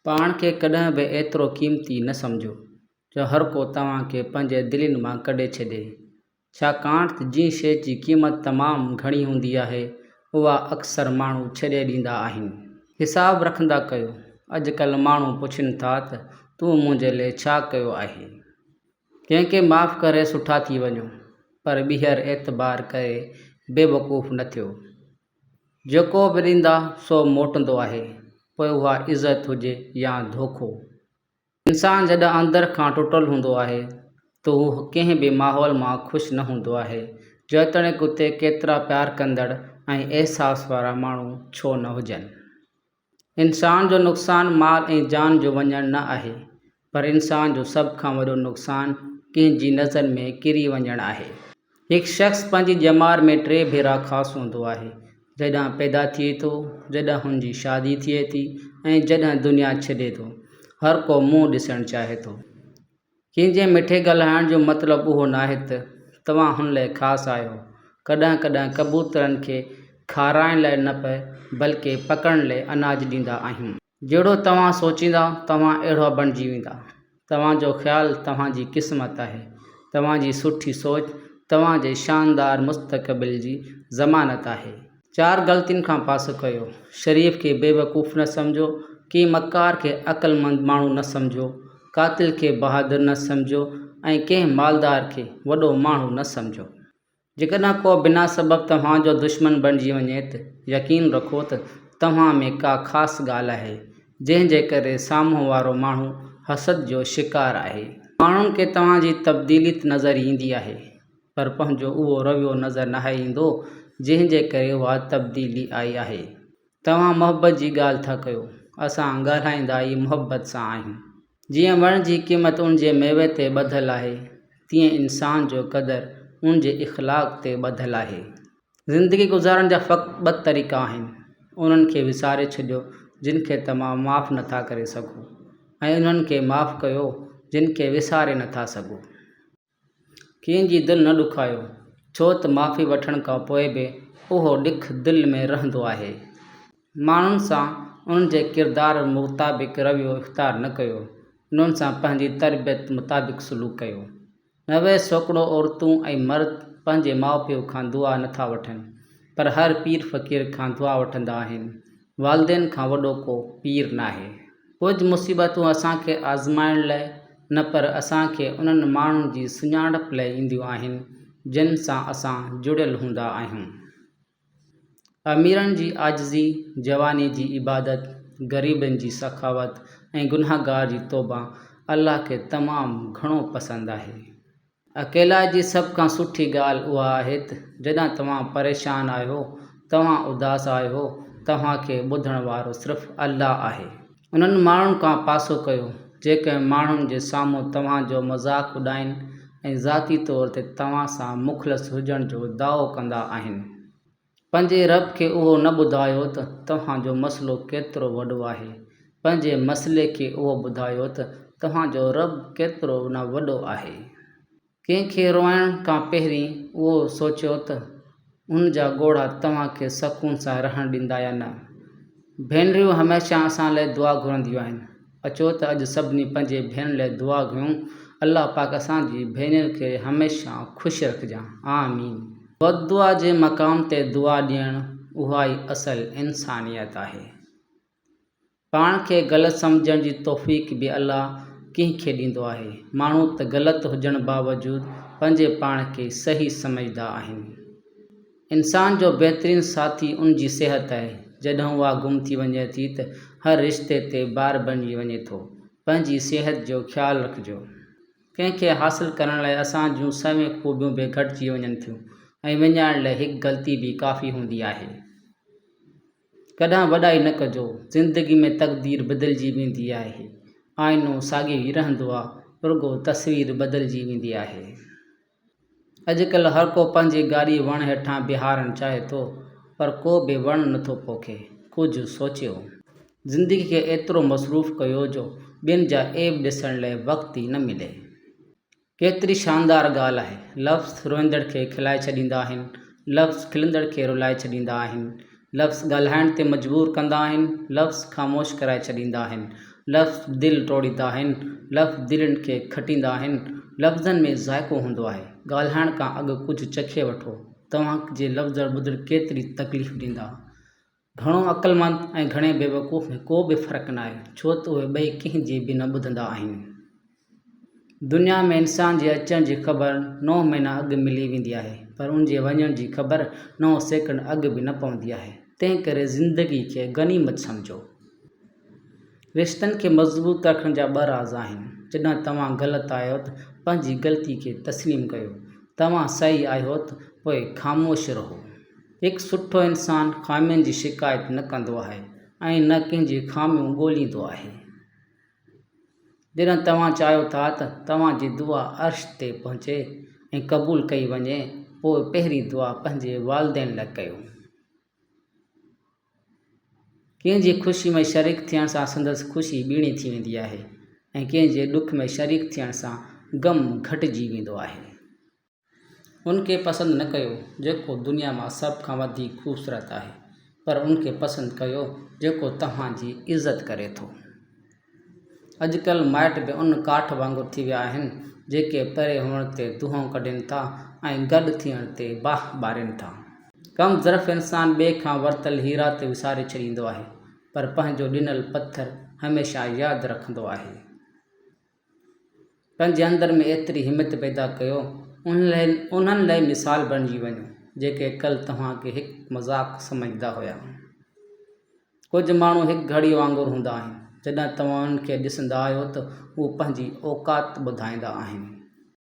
पाण खे कॾहिं बि एतिरो क़ीमती न सम्झो जो हर को तव्हांखे पंहिंजे दिलनि मां कढे छॾे, छाकाणि त जंहिं शइ जी क़ीमत तमामु घणी हूंदी आहे उहा अक्सर माण्हू छॾे ॾींदा आहिनि। हिसाब रखंदा कयो। अॼुकल्ह माण्हू पुछनि था त तूं मुंहिंजे लाइ छा कयो आहे। कंहिंखे माफ़ करे सुठा थी वञो, पर ॿीहर एतबार करे बेवकूफ़ न थियो। जेको बि ॾींदा सो मोटंदो आहे, पोइ उहा इज़त हुजे या धोखो। इंसानु जॾहिं अंदर खां टुटल हूंदो आहे त हू कंहिं बि माहौल मां ख़ुशि न हूंदो आहे, जेतोणीकि उते केतिरा प्यार कंदड़ ऐं अहसास वारा माण्हू छो न हुजनि। इंसान जो नुक़सानु माल ऐं जान जो वञणु न आहे, पर इंसान जो सभ खां वॾो नुक़सानु कंहिंजी नज़र में किरी वञणु आहे। हिकु शख़्स पंहिंजी ॼमार में 3 भेरा ख़ासि हूंदो आहे, जॾहिं पैदा थिए थो, जॾहिं हुनजी शादी थिए थी ऐं जॾहिं दुनिया छॾे थो। हर को मुंहुं ॾिसणु चाहे थो। कंहिंजे मिठे ॻाल्हाइण जो मतिलबु उहो नाहे त तव्हां हुन लाइ ख़ासि आहियो। कॾहिं कॾहिं कबूतरनि खे खाराइण लाइ न पर बल्कि पकड़ण लाइ अनाज ॾींदा आहियूं। जहिड़ो तव्हां सोचींदा तव्हां अहिड़ो बणिजी वेंदा। तव्हांजो ख़्यालु तव्हांजी क़िस्मत आहे। तव्हांजी सुठी सोच तव्हांजे शानदार मुस्तक़बिल जी ज़मानत आहे। 4 ग़लतियुनि खां पासो कयो। शरीफ़ खे बेवकूफ़ न सम्झो, कंहिं मकार खे अक़लमंद माण्हू न सम्झो, क़ातिल खे बहादुर न सम्झो ऐं कंहिं मालदार खे वॾो माण्हू न सम्झो। जेकॾहिं को बिना सबबु तव्हांजो दुश्मन बणिजी वञे त यकीन रखो त तव्हां में का ख़ासि ॻाल्हि आहे, जंहिं जे करे साम्हूं वारो माण्हू हसद जो शिकार आहे। माण्हुनि खे तव्हांजी तब्दीली नज़र ईंदी आहे, पर पंहिंजो उहो रवैयो नज़र न ईंदो जंहिं जे करे उहा तब्दीली आई आहे। तव्हां मुहबत जी ॻाल्हि था कयो। असां ॻाल्हाईंदा ई मुहबत सां आहियूं। जीअं वण जी क़ीमत उन जे मेवे ते ॿधलु आहे, तीअं इंसान जो क़दुरु उन जे इख़्लाक़ ते ॿधलु आहे। ज़िंदगी गुज़ारण जा फ़क़्ति 2 तरीक़ा आहिनि। उन्हनि खे विसारे छॾियो जिन खे तव्हां माफ़ नथा करे सघो, ऐं उन्हनि खे माफ़ कयो जिन खे विसारे नथा सघो। कंहिंजी दिलि न ॾुखायो, छो त माफ़ी वठण खां पोइ बि उहो ॾुख दिलि में रहंदो आहे। माण्हुनि सां उन्हनि जे किरदार मुताबिक़ रवैयो इख़्तियार न कयो। उन्हनि सां पंहिंजी तरबियत मुताबिक़ सलूक कयो। 90% औरतूं ऐं मर्द पंहिंजे माउ पीउ खां दुआ नथा वठनि, पर हर पीर फ़क़ीर खां दुआ वठंदा आहिनि। वालिदैन खां वॾो को पीर नाहे। कुझु मुसीबतूं असांखे आज़माइण लाइ न पर असांखे उन्हनि माण्हुनि जी सुञाणप लाइ ईंदियूं आहिनि जिन सां असां जुड़ियल हूंदा आहियूं। अमीरनि जी आजिज़ी, जवानी जी इबादत, ग़रीबनि जी सख़ावत ऐं गुनहगार जी तौबा अल्लाह खे तमामु घणो पसंदि आहे। अकेलाई जी सभ खां सुठी ॻाल्हि उहा आहे त जॾहिं तव्हां परेशान आहियो, तव्हां उदास आहियो, तव्हांखे ॿुधण वारो सिर्फ़ु अल्लाह आहे। उन्हनि माण्हुनि खां पासो कयो जेके माण्हुनि जे साम्हूं तव्हांजो मज़ाक़ उॾाइनि ऐं ज़ाती तौर ते तव्हां सां मुख़लिस हुजण जो दावो कंदा आहिनि। पंहिंजे रब खे उहो न ॿुधायो त तव्हांजो मसइलो केतिरो वॾो आहे। पंहिंजे मसइले खे उहो ॿुधायो त तव्हांजो रब केतिरो न वॾो आहे। कंहिंखे रोइण खां पहिरीं उहो सोचियो त हुन जा ॻोढ़ा तव्हांखे सकून सां रहण ॾींदा या न। भेनरियूं हमेशह असां लाइ दुआ घुरंदियूं आहिनि। अचो त अॼु सभिनी पंहिंजे भेण लाइ दुआ घुरूं। अल्लाह पाक असांजी भेनरुनि खे हमेशह ख़ुशि रखिजां। आमीन। बददुआ जे मक़ाम ते दुआ ॾियणु उहा ई असुल इंसानियत आहे। पाण खे ग़लति सम्झण जी तौफ़ीक़ बि अल्लाह कंहिंखे ॾींदो आहे। माण्हू त ग़लति हुजण बावजूदि पंहिंजे पाण खे सही सम्झंदा आहिनि। इंसान जो बहितरीनु साथी उन जी सिहत आहे। जॾहिं उहा गुम थी वञे थी त हर रिश्ते ते भार बणिजी वञे थो। पंहिंजी सिहत जो ख़्यालु रखिजो। कंहिंखे हासिलु करण लाइ असां जूं सभई खूबियूं बि घटिजी वञनि थियूं ऐं विञाइण लाइ हिकु ग़लती बि काफ़ी हूंदी आहे। कॾहिं वॾाई न कजो। ज़िंदगी में तक़दीर बदिलजी वेंदी आहे। आईनो साॻियो ई रहंदो आहे, रुॻो तस्वीर बदिलजी वेंदी आहे। अॼुकल्ह हर को पंहिंजी गाॾी वण हेठां बीहारणु चाहे थो, पर को बि वणु नथो पोखे। कुझु सोचियो। ज़िंदगी खे एतिरो मसरूफ़ कयो जो ॿियनि जा ऐब ॾिसण लाइ वक़्तु ई न मिले। केतिरी शानदार ॻाल्हि आहे। लफ़्ज़ रोईंदड़ खे खिलाए छॾींदा आहिनि, लफ़्ज़ खिलंदड़ खे रुलाए छॾींदा आहिनि। लफ़्ज़ ॻाल्हाइण ते मजबूर कंदा आहिनि, लफ़्ज़ ख़ामोश कराए छॾींदा आहिनि, लफ़्ज़ दिलि तोड़ींदा आहिनि, लफ़्ज़ दिलनि खे खटींदा आहिनि। लफ़्ज़नि में ज़ाइक़ो हूंदो आहे। ॻाल्हाइण खां अॻु कुझु चखे वठो। तव्हांजे लफ़्ज़ ॿुधण केतिरी तकलीफ़ ॾींदा। घणो अक़लमंद ऐं घणे बेवकूफ़ में को बि फ़र्क़ु न आहे, छो त उहे ॿई कंहिंजी बि न ॿुधंदा आहिनि। दुनिया में इंसान जे अचण जी ख़बर 9 महीना अॻु मिली वेंदी आहे, पर उन जे वञण जी ख़बर 9 सेकंड अॻु बि न पवंदी आहे। तंहिं करे ज़िंदगी खे गनीमत सम्झो। रिश्तनि खे मज़बूत रखण जा 2 राज़ आहिनि। जॾहिं तव्हां ग़लति आहियो त पंहिंजी ग़लती खे तस्लीम कयो। तव्हां सही आहियो त पोइ ख़ामोश रहो। हिकु सुठो इंसान ख़ामियुनि जी शिकायत न कंदो आहे ऐं न कंहिंजी ख़ामियूं ॻोल्हींदो आहे। जॾहिं तव्हां चाहियो था त तव्हांजी दुआ अर्श ते पहुचे ऐं क़बूल कई वञे, पोइ पहिरीं दुआ पंहिंजे वालिदैन लाइ कयो। कंहिंजी ख़ुशी में शरीक थियण सां संदसि ख़ुशी ॿीणी थी वेंदी आहे ऐं कंहिंजे ॾुख में शरीक थियण सां ग़म घटिजी वेंदो आहे। उनखे पसंदि न कयो जेको दुनिया मां सभ खां वधीक ख़ूबसूरत आहे, पर उनखे पसंदि कयो जेको तव्हांजी इज़त करे थो। अॼुकल्ह माइट बि उन काठ वांगुरु थी विया आहिनि जेके परे हुअण ते दुहाऊं कढनि था ऐं गॾु थियण ते बाह ॿारनि था। कम ज़रफ़ इंसान ॿिए खां वरितल हीरा ते विसारे छॾींदो आहे, पर पंहिंजो ॾिनल पत्थर हमेशह यादि रखंदो आहे। पंहिंजे अंदर में एतिरी हिमत पैदा कयो उन्हनि लाइ मिसाल बणिजी वञो जेके कल्ह तव्हांखे हिकु मज़ाक़ सम्झंदा हुया। कुझु माण्हू हिकु घड़ी वांगुरु हूंदा आहिनि। जॾहिं तव्हां उन्हनि खे ॾिसंदा आहियो त उहे पंहिंजी औकात ॿुधाईंदा आहिनि।